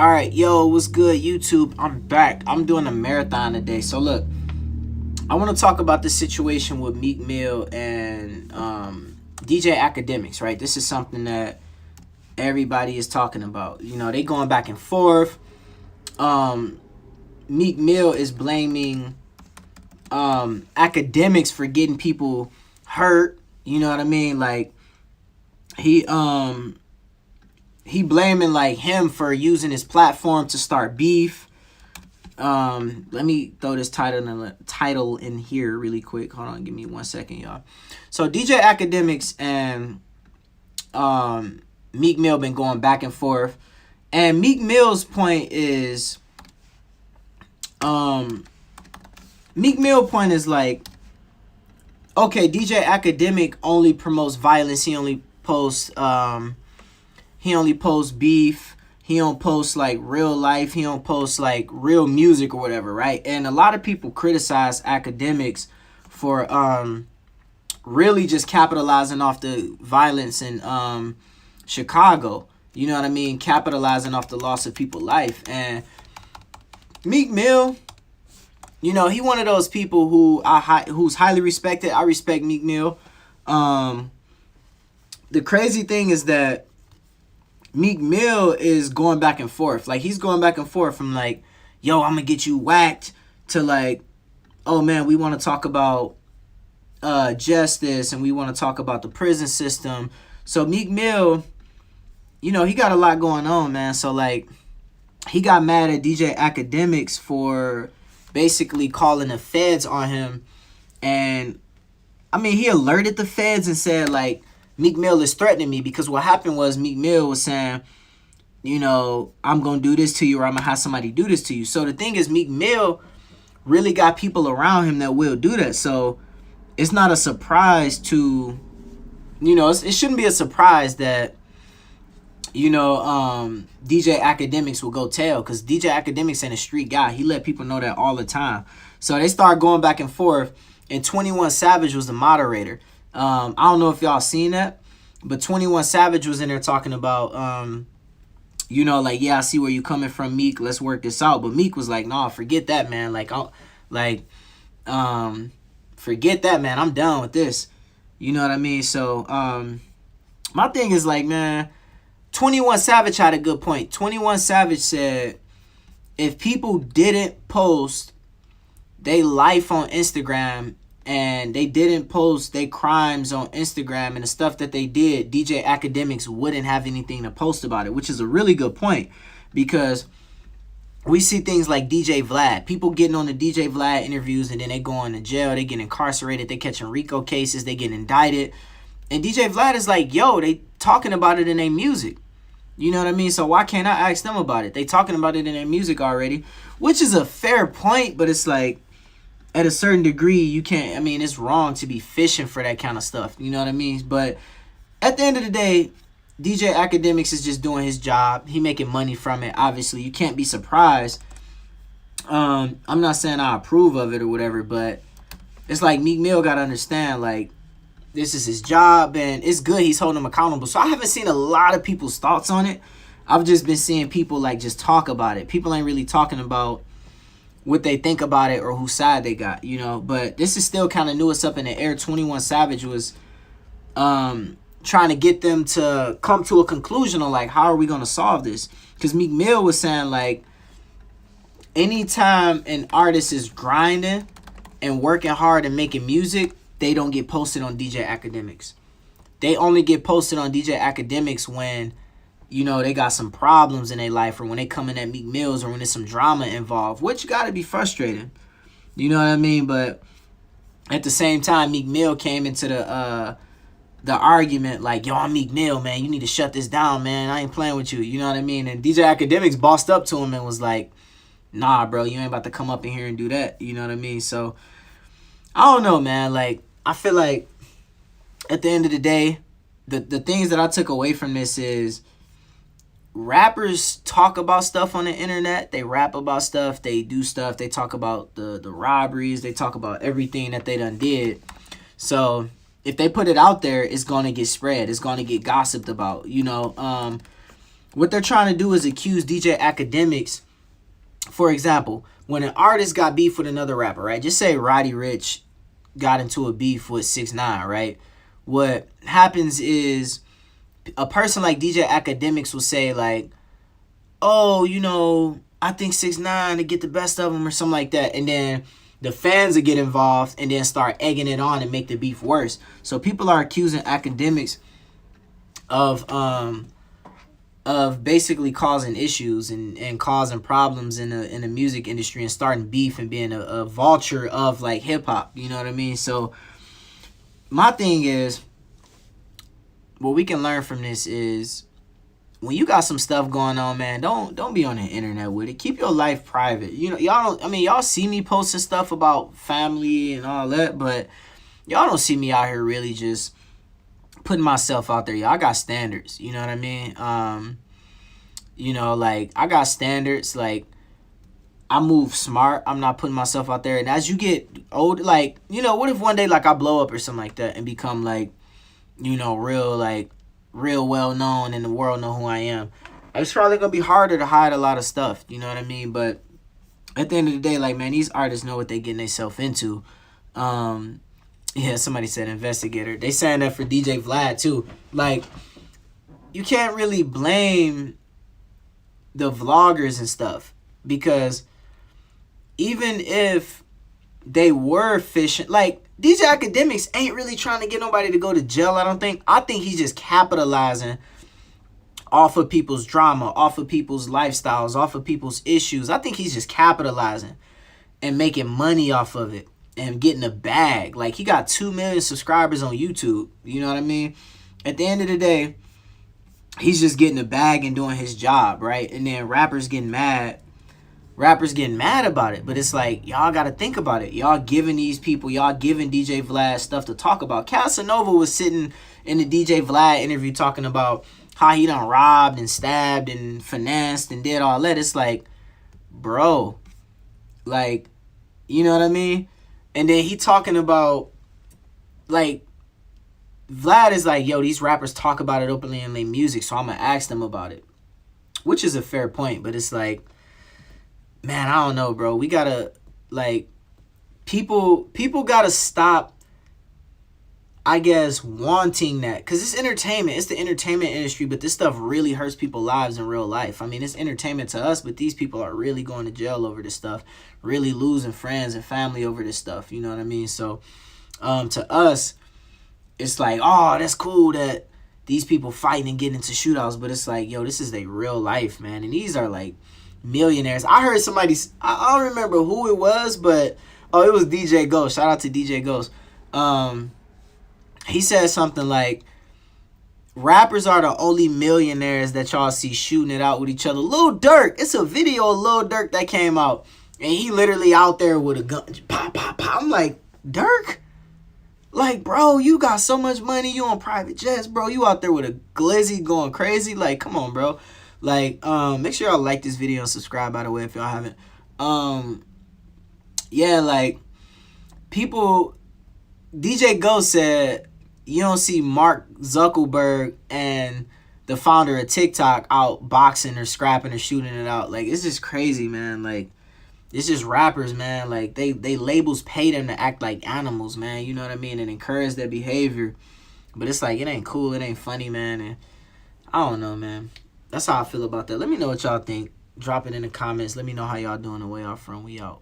All right, yo, what's good, YouTube? I'm back. I'm doing a marathon today. So look, I want to talk about this situation with Meek Mill and DJ Akademiks. Right, this is something that everybody is talking about. You know, they going back and forth. Meek Mill is blaming Akademiks for getting people hurt. You know what I mean? Like he blaming like him for using his platform to start beef. Let me throw this title in here really quick. Hold on, give me 1 second, y'all. So DJ Akademiks and Meek Mill been going back and forth, and Meek Mill's point is like, okay, DJ Akademiks only promotes violence. He only posts beef. He don't post like real life. He don't post like real music or whatever, right? And a lot of people criticize Akademiks for really just capitalizing off the violence in Chicago. You know what I mean? Capitalizing off the loss of people's life. And Meek Mill, you know, he one of those people who's highly respected. I respect Meek Mill. The crazy thing is that Meek Mill is going back and forth. Like, he's going back and forth from like, yo, I'm gonna get you whacked, to like, oh man, we want to talk about justice, and we want to talk about the prison system. So Meek Mill, you know, he got a lot going on, man. So like, he got mad at DJ Akademiks for basically calling the feds on him. And I mean, he alerted the feds and said like, Meek Mill is threatening me, because what happened was Meek Mill was saying, you know, I'm going to do this to you, or I'm going to have somebody do this to you. So the thing is, Meek Mill really got people around him that will do that. So it's not a surprise to, you know, it shouldn't be a surprise that, you know, DJ Akademiks will go tell, because DJ Akademiks ain't a street guy. He let people know that all the time. So they start going back and forth, and 21 Savage was the moderator. I don't know if y'all seen that, but 21 Savage was in there talking about, you know, like, yeah, I see where you coming from, Meek. Let's work this out. But Meek was like, nah, forget that, man. Like, forget that, man. I'm done with this. You know what I mean? So, my thing is like, man, 21 Savage had a good point. 21 Savage said, if people didn't post their life on Instagram, and they didn't post their crimes on Instagram and the stuff that they did, DJ Akademiks wouldn't have anything to post about it, which is a really good point, because we see things like DJ Vlad. People getting on the DJ Vlad interviews, and then they go into jail. They get incarcerated. They catching RICO cases. They get indicted. And DJ Vlad is like, yo, they talking about it in their music. You know what I mean? So why can't I ask them about it? They talking about it in their music already, which is a fair point, but it's like, at a certain degree, you can't, I mean, it's wrong to be fishing for that kind of stuff. You know what I mean? But at the end of the day, DJ Akademiks is just doing his job. He making money from it. Obviously, you can't be surprised. I'm not saying I approve of it or whatever, but it's like Meek Mill got to understand, like, this is his job, and it's good he's holding him accountable. So I haven't seen a lot of people's thoughts on it. I've just been seeing people, like, just talk about it. People ain't really talking about what they think about it or whose side they got, you know. But this is still kind of new. It's up in the air. 21 Savage was trying to get them to come to a conclusion on, like, how are we going to solve this? Because Meek Mill was saying, like, anytime an artist is grinding and working hard and making music, they don't get posted on DJ Akademiks. They only get posted on DJ Akademiks when, you know, they got some problems in their life, or when they come in at Meek Mill's, or when there's some drama involved, which got to be frustrating. You know what I mean? But at the same time, Meek Mill came into the argument like, yo, I'm Meek Mill, man. You need to shut this down, man. I ain't playing with you. You know what I mean? And DJ Akademiks bossed up to him and was like, nah, bro, you ain't about to come up in here and do that. You know what I mean? So, I don't know, man. Like, I feel like at the end of the day, the things that I took away from this is, rappers talk about stuff on the internet. They rap about stuff. They do stuff. They talk about the robberies. They talk about everything that they done did. So if they put it out there, it's going to get spread. It's going to get gossiped about, you know. what they're trying to do is accuse DJ Akademiks. For example, when an artist got beef with another rapper, right? Just say Roddy Ricch got into a beef with 6ix9ine, right? What happens is a person like DJ Akademiks will say like, oh, I think 6ix9ine to get the best of him or something like that. And then the fans will get involved and then start egging it on and make the beef worse. So people are accusing Akademiks of basically causing issues and causing problems in the music industry and starting beef and being a vulture of like hip hop. You know what I mean? So my thing is, what we can learn from this is, when you got some stuff going on, man, don't be on the internet with it. Keep your life private. Y'all see me posting stuff about family and all that, but y'all don't see me out here really just putting myself out there. Y'all got standards. You know what I mean? Like, I got standards. Like, I move smart. I'm not putting myself out there. And as you get older, like, what if one day, like, I blow up or something like that and become, like, real well known and the world know who I am? It's probably going to be harder to hide a lot of stuff. You know what I mean? But at the end of the day, like, man, these artists know what they getting themselves into. Yeah, somebody said investigator. They saying that for DJ Vlad, too. Like, you can't really blame the vloggers and stuff, because even if they were fishing, like, DJ Akademiks ain't really trying to get nobody to go to jail, I don't think. I think he's just capitalizing off of people's drama, off of people's lifestyles, off of people's issues. I think he's just capitalizing and making money off of it and getting a bag. Like, he got 2 million subscribers on YouTube. You know what I mean? At the end of the day, he's just getting a bag and doing his job, right? And then rappers getting mad about it. But it's like, y'all got to think about it. Y'all giving DJ Vlad stuff to talk about. Casanova was sitting in the DJ Vlad interview talking about how he done robbed and stabbed and financed and did all that. It's like, bro, like, you know what I mean? And then he talking about, like, Vlad is like, yo, these rappers talk about it openly in their music, so I'm going to ask them about it. Which is a fair point, but it's like, man, I don't know, bro. We got to, like, people got to stop, I guess, wanting that. Because it's entertainment. It's the entertainment industry, but this stuff really hurts people's lives in real life. I mean, it's entertainment to us, but these people are really going to jail over this stuff, really losing friends and family over this stuff. You know what I mean? So, to us, it's like, oh, that's cool that these people fighting and getting into shootouts, but it's like, yo, this is their real life, man. And these are, like, millionaires. I heard somebody, I don't remember who it was, but, oh, it was DJ Ghost. Shout out to DJ Ghost. He said something like, rappers are the only millionaires that y'all see shooting it out with each other. Lil Durk, it's a video of Lil Durk that came out, and he literally out there with a gun. Pop, pop, pop. I'm like, Durk? Like, bro, you got so much money. You on private jets, bro. You out there with a glizzy going crazy. Like, come on, bro. Like, make sure y'all like this video and subscribe, by the way, if y'all haven't. Yeah, like, people, DJ Ghost said, you don't see Mark Zuckerberg and the founder of TikTok out boxing or scrapping or shooting it out. Like, it's just crazy, man. Like, it's just rappers, man. Like, they labels pay them to act like animals, man. You know what I mean? And encourage their behavior. But it's like, it ain't cool. It ain't funny, man. And I don't know, man. That's how I feel about that. Let me know what y'all think. Drop it in the comments. Let me know how y'all doing and where y'all from. We out.